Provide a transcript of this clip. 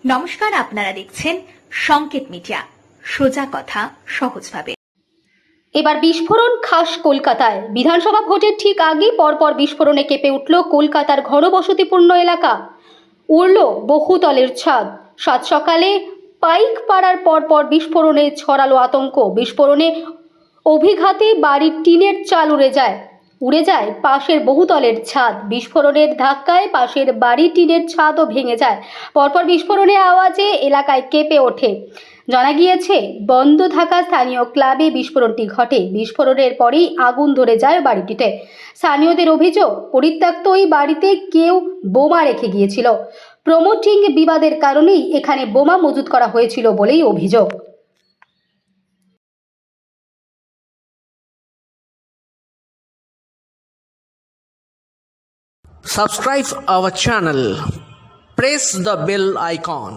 নমস্কার, আপনারা দেখছেন সংকেত মিডিয়া, সোজা কথা সহজভাবে। এবার বিস্ফোরণ খাস কলকাতায়। বিধানসভা ভোটের ঠিক আগেই পরপর বিস্ফোরণে কেঁপে উঠল কলকাতার ঘনবসতিপূর্ণ এলাকা। উড়ল বহুতলের ছাদ। সাত সকালে পাইক পাড়ার পরপর বিস্ফোরণে ছড়ালো আতঙ্ক। বিস্ফোরণে অভিঘাতে বাড়ির টিনের চাল উড়ে যায় পাশের বহুতলের ছাদ। বিস্ফোরণের ধাক্কায় পাশের বাড়ির টিনের ছাদও ভেঙে যায়। পরপর বিস্ফোরণের আওয়াজে এলাকায় কেঁপে ওঠে। জানা গিয়েছে, বন্ধ থাকা স্থানীয় ক্লাবে বিস্ফোরণটি ঘটে। বিস্ফোরণের পরেই আগুন ধরে যায় বাড়িটিতে। স্থানীয়দের অভিযোগ, পরিত্যক্ত ওই বাড়িতে কেউ বোমা রেখে গিয়েছিল। প্রমোটিং বিবাদের কারণেই এখানে বোমা মজুত করা হয়েছিল বলেই অভিযোগ। Subscribe our channel. Press the bell icon.